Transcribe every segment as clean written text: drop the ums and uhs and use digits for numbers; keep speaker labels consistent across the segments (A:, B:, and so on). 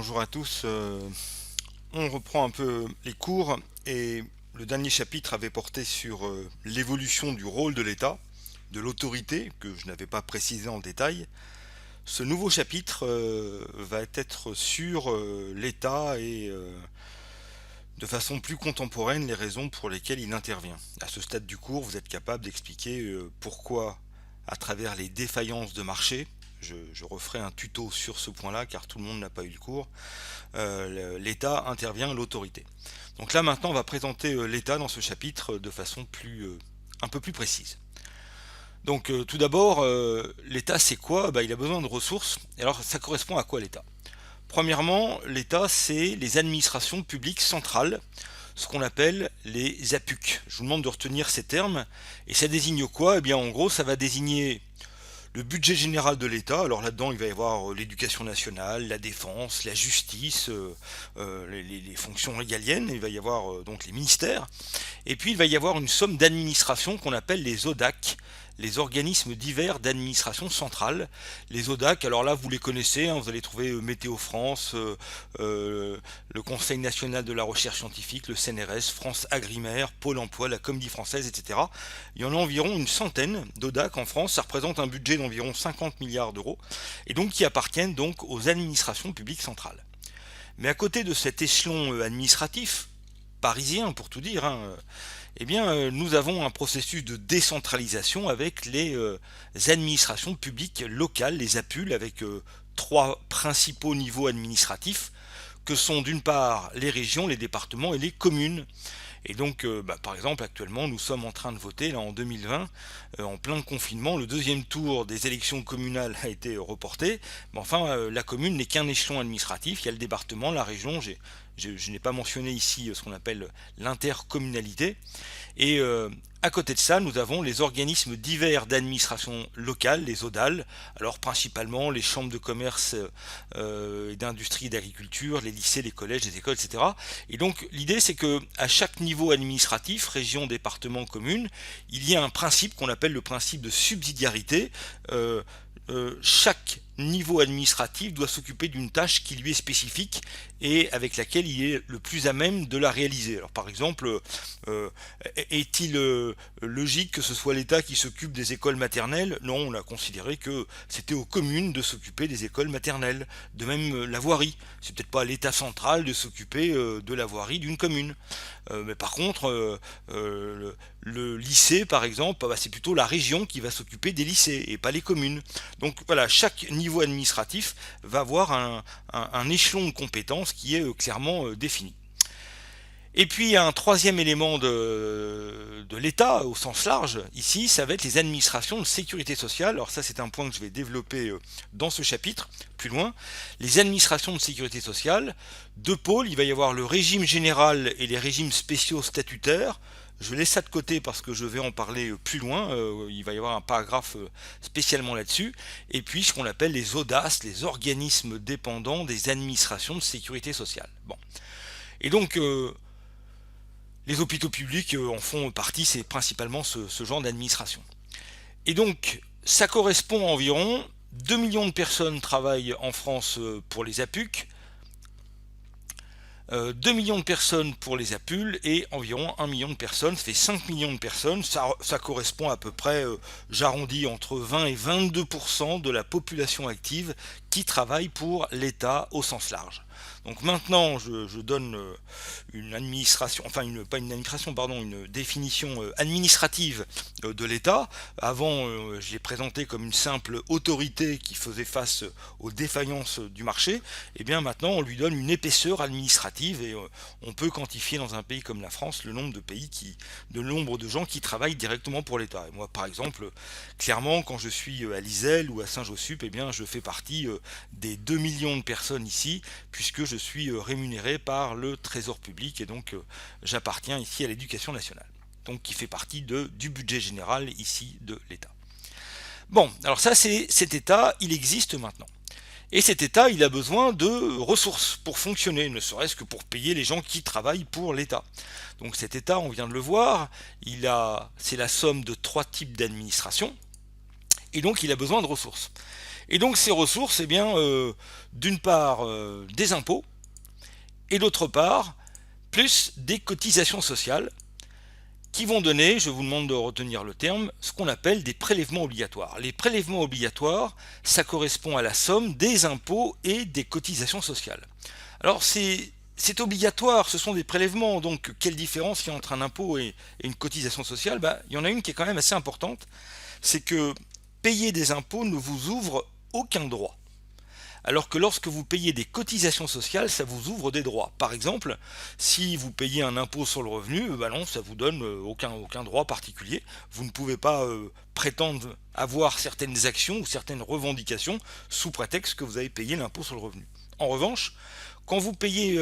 A: Bonjour à tous. On reprend un peu les cours et le dernier chapitre avait porté sur l'évolution du rôle de l'État, de l'autorité, que je n'avais pas précisé en détail. Ce nouveau chapitre va être sur l'État et de façon plus contemporaine les raisons pour lesquelles il intervient. À ce stade du cours, vous êtes capable d'expliquer pourquoi, à travers les défaillances de marché, je referai un tuto sur ce point-là car tout le monde n'a pas eu le cours, l'État intervient l'autorité. Donc là maintenant on va présenter l'État dans ce chapitre de façon un peu plus précise. Donc tout d'abord, l'État c'est quoi? Il a besoin de ressources. Et alors ça correspond à quoi l'État? Premièrement, l'État c'est les administrations publiques centrales, ce qu'on appelle les APUC. Je vous demande de retenir ces termes. Et ça désigne quoi? Eh bien en gros ça va désigner le budget général de l'État. Alors là-dedans, il va y avoir l'éducation nationale, la défense, la justice, les fonctions régaliennes. Il va y avoir donc les ministères. Et puis, il va y avoir une somme d'administration qu'on appelle les ODAC, les organismes divers d'administration centrale. Les ODAC, alors là, vous les connaissez, hein, vous allez trouver Météo France, le Conseil national de la recherche scientifique, le CNRS, France Agrimaire, Pôle emploi, la Comédie française, etc. Il y en a environ une centaine d'ODAC en France. Ça représente un budget d'environ 50 milliards d'euros et donc qui appartiennent donc aux administrations publiques centrales. Mais à côté de cet échelon administratif, parisien pour tout dire, hein, eh bien, nous avons un processus de décentralisation avec les administrations publiques locales, les APUL, avec trois principaux niveaux administratifs, que sont d'une part les régions, les départements et les communes. Et donc, par exemple, actuellement, nous sommes en train de voter, là, en 2020, en plein confinement. Le deuxième tour des élections communales a été reporté. Mais enfin, la commune n'est qu'un échelon administratif. Il y a le département, la région. Je n'ai pas mentionné ici ce qu'on appelle l'intercommunalité. Et à côté de ça, nous avons les organismes divers d'administration locale, les ODAL, alors principalement les chambres de commerce et d'industrie et d'agriculture, les lycées, les collèges, les écoles, etc. Et donc l'idée c'est que à chaque niveau administratif, région, département, commune, il y a un principe qu'on appelle le principe de subsidiarité. Chaque niveau administratif doit s'occuper d'une tâche qui lui est spécifique et avec laquelle il est le plus à même de la réaliser. Alors par exemple, est-il logique que ce soit l'État qui s'occupe des écoles maternelles? Non, on a considéré que c'était aux communes de s'occuper des écoles maternelles. De même la voirie, c'est peut-être pas à l'État central de s'occuper de la voirie d'une commune. Mais par contre, le lycée par exemple, c'est plutôt la région qui va s'occuper des lycées et pas les communes. Donc voilà, chaque niveau administratif va avoir un échelon de compétences qui est clairement défini. Et puis il y a un troisième élément de l'État au sens large, ici, ça va être les administrations de sécurité sociale. Alors ça c'est un point que je vais développer dans ce chapitre, plus loin. Les administrations de sécurité sociale, deux pôles, il va y avoir le régime général et les régimes spéciaux statutaires. Je laisse ça de côté parce que je vais en parler plus loin, il va y avoir un paragraphe spécialement là-dessus. Et puis ce qu'on appelle les ODAS, les organismes dépendants des administrations de sécurité sociale. Bon. Et donc les hôpitaux publics en font partie, c'est principalement ce genre d'administration. Et donc, ça correspond à environ 2 millions de personnes travaillent en France pour les APUC, 2 millions de personnes pour les APUL et environ 1 million de personnes, ça fait 5 millions de personnes, ça correspond à peu près, j'arrondis, entre 20 et 22% de la population active qui travaille pour l'État au sens large. Donc maintenant, je donne une administration, enfin pas une administration, pardon, une définition administrative de l'État. Avant, je l'ai présenté comme une simple autorité qui faisait face aux défaillances du marché. Et bien maintenant, on lui donne une épaisseur administrative et on peut quantifier dans un pays comme la France le nombre de nombre de gens qui travaillent directement pour l'État. Et moi, par exemple, clairement, quand je suis à l'Iselle ou à Saint-Jossup, eh bien, je fais partie des 2 millions de personnes ici, puisque je suis rémunéré par le Trésor public et donc j'appartiens ici à l'éducation nationale, donc qui fait partie du budget général ici de l'État. Bon, alors ça c'est cet État, il existe maintenant. Et cet État, il a besoin de ressources pour fonctionner, ne serait-ce que pour payer les gens qui travaillent pour l'État. Donc cet État, on vient de le voir, c'est la somme de trois types d'administration, et donc il a besoin de ressources. Et donc ces ressources, eh bien, d'une part des impôts, et d'autre part, plus des cotisations sociales qui vont donner, je vous demande de retenir le terme, ce qu'on appelle des prélèvements obligatoires. Les prélèvements obligatoires, ça correspond à la somme des impôts et des cotisations sociales. Alors c'est obligatoire, ce sont des prélèvements, donc quelle différence il y a entre un impôt et une cotisation sociale? Il y en a une qui est quand même assez importante, c'est que payer des impôts ne vous ouvre aucun droit. Alors que lorsque vous payez des cotisations sociales, ça vous ouvre des droits. Par exemple, si vous payez un impôt sur le revenu, non, ça vous donne aucun droit particulier. Vous ne pouvez pas prétendre avoir certaines actions ou certaines revendications sous prétexte que vous avez payé l'impôt sur le revenu. En revanche, quand vous payez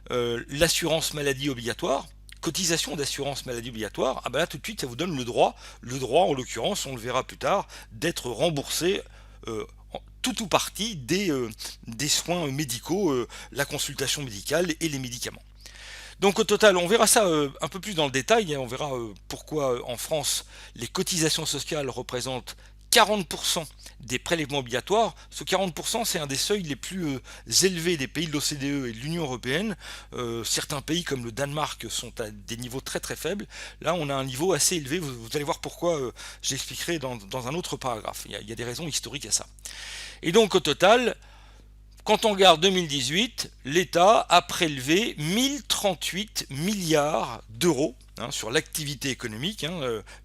A: l'assurance maladie obligatoire, cotisation d'assurance maladie obligatoire, là tout de suite ça vous donne le droit en l'occurrence, on le verra plus tard, d'être remboursé tout ou partie des soins médicaux, la consultation médicale et les médicaments. Donc au total, on verra ça un peu plus dans le détail, on verra pourquoi en France les cotisations sociales représentent 40% des prélèvements obligatoires. Ce 40%, c'est un des seuils les plus élevés des pays de l'OCDE et de l'Union européenne. Certains pays comme le Danemark sont à des niveaux très très faibles. Là, on a un niveau assez élevé. Vous allez voir pourquoi, j'expliquerai dans un autre paragraphe. Il y a des raisons historiques à ça. Et donc au total, quand on regarde 2018, l'État a prélevé 1038 milliards d'euros sur l'activité économique.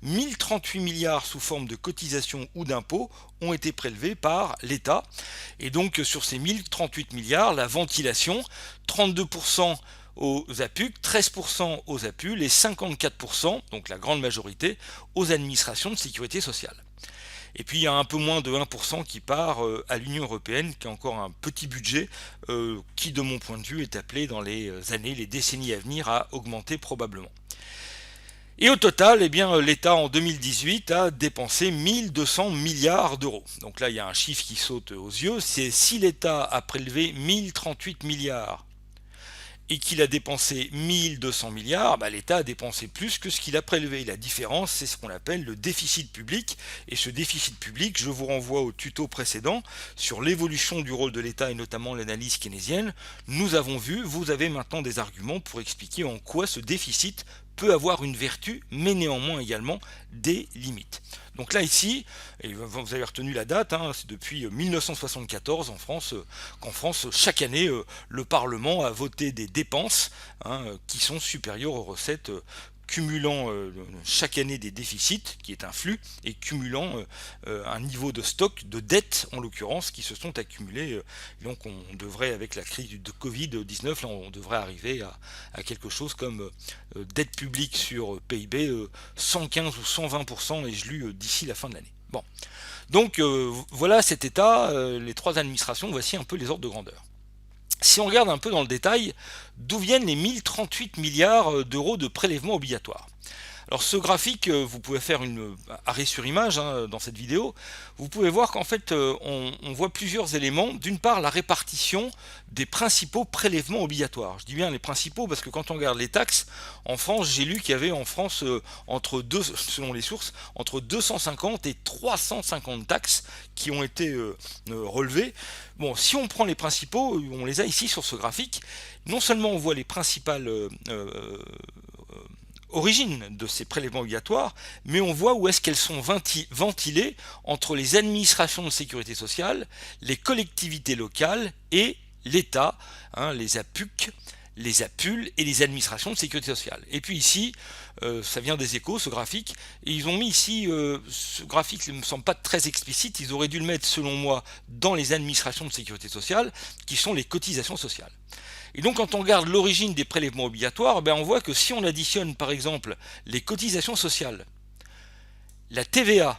A: 1038 milliards sous forme de cotisations ou d'impôts ont été prélevés par l'État. Et donc sur ces 1038 milliards, la ventilation, 32% aux APUC, 13% aux APUL et 54%, donc la grande majorité, aux administrations de sécurité sociale. Et puis il y a un peu moins de 1% qui part à l'Union européenne, qui a encore un petit budget qui, de mon point de vue, est appelé dans les années, les décennies à venir à augmenter probablement. Et au total, l'État en 2018 a dépensé 1200 milliards d'euros. Donc là, il y a un chiffre qui saute aux yeux, c'est si l'État a prélevé 1038 milliards et qu'il a dépensé 1200 milliards, l'État a dépensé plus que ce qu'il a prélevé. La différence, c'est ce qu'on appelle le déficit public. Et ce déficit public, je vous renvoie au tuto précédent sur l'évolution du rôle de l'État et notamment l'analyse keynésienne. Nous avons vu, vous avez maintenant des arguments pour expliquer en quoi ce déficit peut avoir une vertu, mais néanmoins également des limites. Donc là ici, et vous avez retenu la date, c'est depuis 1974 en France, qu'en France, chaque année, le Parlement a voté des dépenses qui sont supérieures aux recettes, cumulant chaque année des déficits, qui est un flux, et cumulant un niveau de stock, de dette en l'occurrence, qui se sont accumulés. Donc on devrait, avec la crise de Covid-19, là, on devrait arriver à quelque chose comme dette publique sur PIB 115 ou 120%, et je lu d'ici la fin de l'année. Bon, donc voilà cet état, les trois administrations, voici un peu les ordres de grandeur. Si on regarde un peu dans le détail, d'où viennent les 1038 milliards d'euros de prélèvements obligatoires? Alors ce graphique, vous pouvez faire une arrêt sur image dans cette vidéo. Vous pouvez voir qu'en fait, on voit plusieurs éléments. D'une part, la répartition des principaux prélèvements obligatoires. Je dis bien les principaux parce que quand on regarde les taxes, en France, j'ai lu qu'il y avait en France, selon les sources, entre 250 et 350 taxes qui ont été relevées. Bon, si on prend les principaux, on les a ici sur ce graphique, non seulement on voit les principales origine de ces prélèvements obligatoires, mais on voit où est-ce qu'elles sont ventilées entre les administrations de sécurité sociale, les collectivités locales et l'État, les APUC, les APUL et les administrations de sécurité sociale. Et puis ici, ça vient des Échos, ce graphique, et ils ont mis ici, ce graphique ne me semble pas très explicite, ils auraient dû le mettre selon moi dans les administrations de sécurité sociale, qui sont les cotisations sociales. Et donc quand on regarde l'origine des prélèvements obligatoires, on voit que si on additionne par exemple les cotisations sociales, la TVA,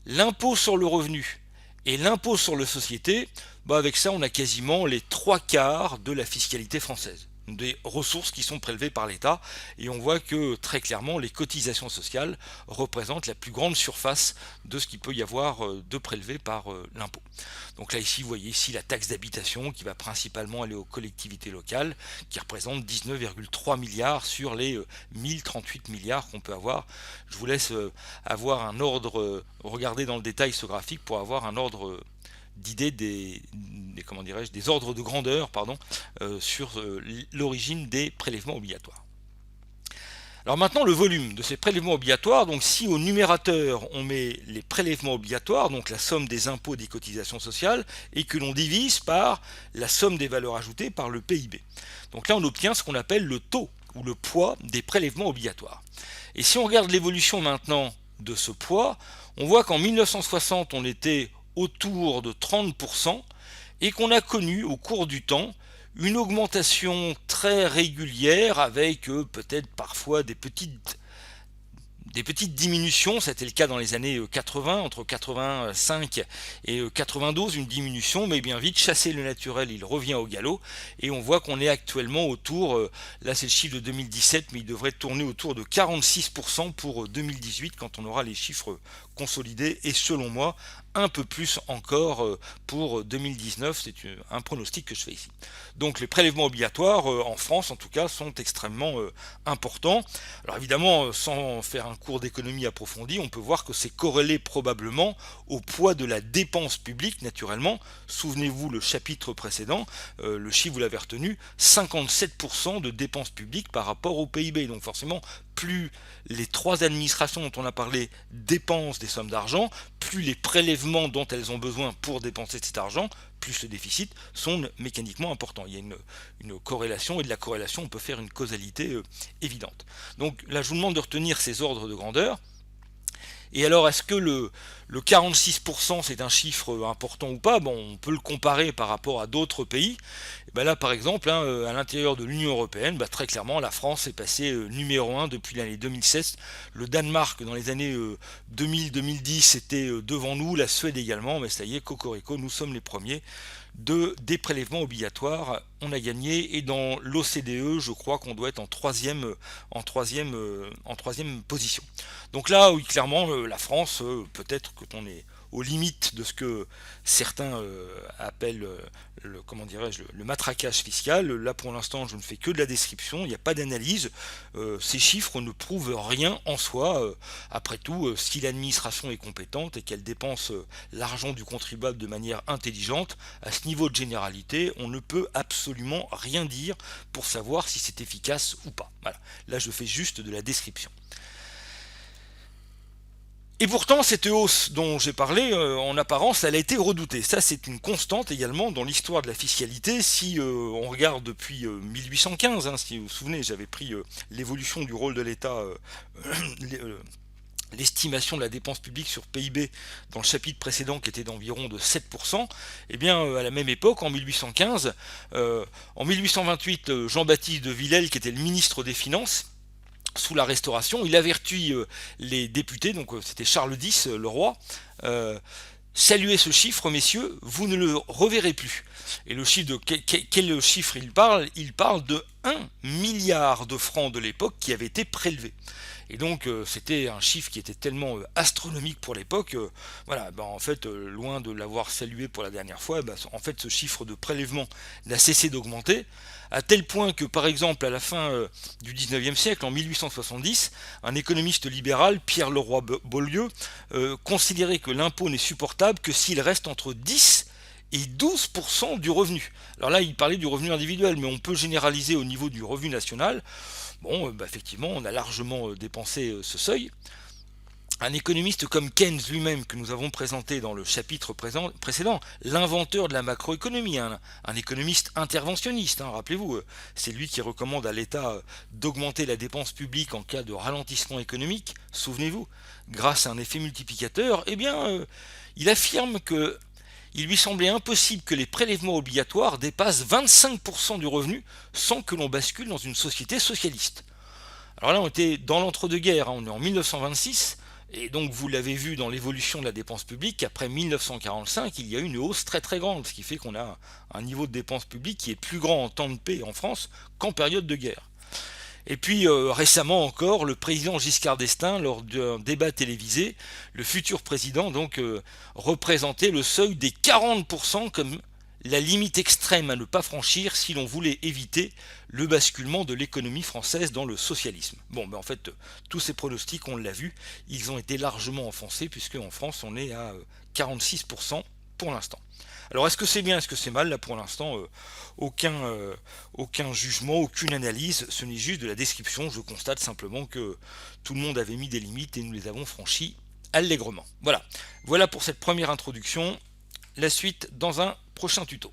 A: l'impôt sur le revenu et l'impôt sur les sociétés, avec ça on a quasiment les 3/4 de la fiscalité française, des ressources qui sont prélevées par l'État, et on voit que très clairement les cotisations sociales représentent la plus grande surface de ce qu'il peut y avoir de prélevé par l'impôt. Donc là ici vous voyez ici la taxe d'habitation qui va principalement aller aux collectivités locales, qui représente 19,3 milliards sur les 1038 milliards qu'on peut avoir. Je vous laisse avoir un ordre, regarder dans le détail ce graphique pour avoir un ordre d'idée comment dirais-je, des ordres de grandeur, pardon, sur l'origine des prélèvements obligatoires. Alors maintenant, le volume de ces prélèvements obligatoires, donc si au numérateur on met les prélèvements obligatoires, donc la somme des impôts et des cotisations sociales, et que l'on divise par la somme des valeurs ajoutées par le PIB. Donc là on obtient ce qu'on appelle le taux ou le poids des prélèvements obligatoires. Et si on regarde l'évolution maintenant de ce poids, on voit qu'en 1960 on était autour de 30% et qu'on a connu au cours du temps une augmentation très régulière avec peut-être parfois des petites diminutions. C'était le cas dans les années 80, entre 85 et 92, une diminution, mais bien vite, chasser le naturel, il revient au galop, et on voit qu'on est actuellement autour, là c'est le chiffre de 2017, mais il devrait tourner autour de 46% pour 2018, quand on aura les chiffres consolidés, et selon moi, un peu plus encore pour 2019, c'est un pronostic que je fais ici. Donc les prélèvements obligatoires en France en tout cas sont extrêmement importants. Alors évidemment, sans faire un cours d'économie approfondi, on peut voir que c'est corrélé probablement au poids de la dépense publique naturellement. Souvenez-vous le chapitre précédent, le chiffre vous l'avez retenu, 57% de dépenses publiques par rapport au PIB. Donc forcément, plus les trois administrations dont on a parlé dépensent des sommes d'argent, plus les prélèvements dont elles ont besoin pour dépenser cet argent, plus le déficit, sont mécaniquement importants. Il y a une corrélation, et de la corrélation on peut faire une causalité évidente. Donc là je vous demande de retenir ces ordres de grandeur. Et alors, est-ce que le 46% c'est un chiffre important ou pas? Bon, on peut le comparer par rapport à d'autres pays. Et ben là, par exemple, à l'intérieur de l'Union européenne, très clairement, la France est passée numéro 1 depuis l'année 2016. Le Danemark, dans les années 2000-2010, était devant nous, la Suède également, mais ça y est, cocorico, nous sommes les premiers des prélèvements obligatoires. On a gagné, et dans l'OCDE, je crois qu'on doit être en troisième position. Donc là, oui, clairement, la France, peut-être que on est aux limites de ce que certains appellent comment dirais-je, le matraquage fiscal. Là, pour l'instant, je ne fais que de la description, il n'y a pas d'analyse. Ces chiffres ne prouvent rien en soi. Après tout, si l'administration est compétente et qu'elle dépense l'argent du contribuable de manière intelligente, à ce niveau de généralité, on ne peut absolument rien dire pour savoir si c'est efficace ou pas. Voilà. Là, je fais juste de la description. Et pourtant, cette hausse dont j'ai parlé, en apparence, elle a été redoutée. Ça, c'est une constante également dans l'histoire de la fiscalité. Si on regarde depuis 1815, si vous vous souvenez, j'avais pris l'évolution du rôle de l'État, l'estimation de la dépense publique sur PIB dans le chapitre précédent qui était d'environ de 7%, eh bien à la même époque, en 1815, en 1828, Jean-Baptiste de Villèle, qui était le ministre des Finances, sous la Restauration, il avertit les députés, donc c'était Charles X, le roi, saluez ce chiffre, messieurs, vous ne le reverrez plus. Et le chiffre quel chiffre il parle? Il parle de 1 milliard de francs de l'époque qui avait été prélevé. Et donc c'était un chiffre qui était tellement astronomique pour l'époque, voilà, en fait, loin de l'avoir salué pour la dernière fois, en fait ce chiffre de prélèvement n'a cessé d'augmenter, à tel point que par exemple à la fin du 19e siècle, en 1870, un économiste libéral, Pierre Leroy-Beaulieu, considérait que l'impôt n'est supportable que s'il reste entre 10 et 12% du revenu. Alors là, il parlait du revenu individuel, mais on peut généraliser au niveau du revenu national. Bon, effectivement, on a largement dépensé ce seuil. Un économiste comme Keynes lui-même, que nous avons présenté dans le chapitre précédent, l'inventeur de la macroéconomie, un économiste interventionniste, rappelez-vous, c'est lui qui recommande à l'État d'augmenter la dépense publique en cas de ralentissement économique, souvenez-vous, grâce à un effet multiplicateur, eh bien, il affirme que il lui semblait impossible que les prélèvements obligatoires dépassent 25% du revenu sans que l'on bascule dans une société socialiste. Alors là, on était dans l'entre-deux-guerres, on est en 1926, et donc vous l'avez vu dans l'évolution de la dépense publique, après 1945, il y a eu une hausse très très grande, ce qui fait qu'on a un niveau de dépense publique qui est plus grand en temps de paix en France qu'en période de guerre. Et puis récemment encore, le président Giscard d'Estaing, lors d'un débat télévisé, le futur président donc représentait le seuil des 40% comme la limite extrême à ne pas franchir si l'on voulait éviter le basculement de l'économie française dans le socialisme. Bon, en fait, tous ces pronostics, on l'a vu, ils ont été largement enfoncés, puisque en France, on est à 46% pour l'instant. Alors est-ce que c'est bien, est-ce que c'est mal? Là pour l'instant, aucun, aucun jugement, aucune analyse, ce n'est juste de la description. Je constate simplement que tout le monde avait mis des limites et nous les avons franchies allègrement. Voilà, voilà pour cette première introduction. La suite dans un prochain tuto.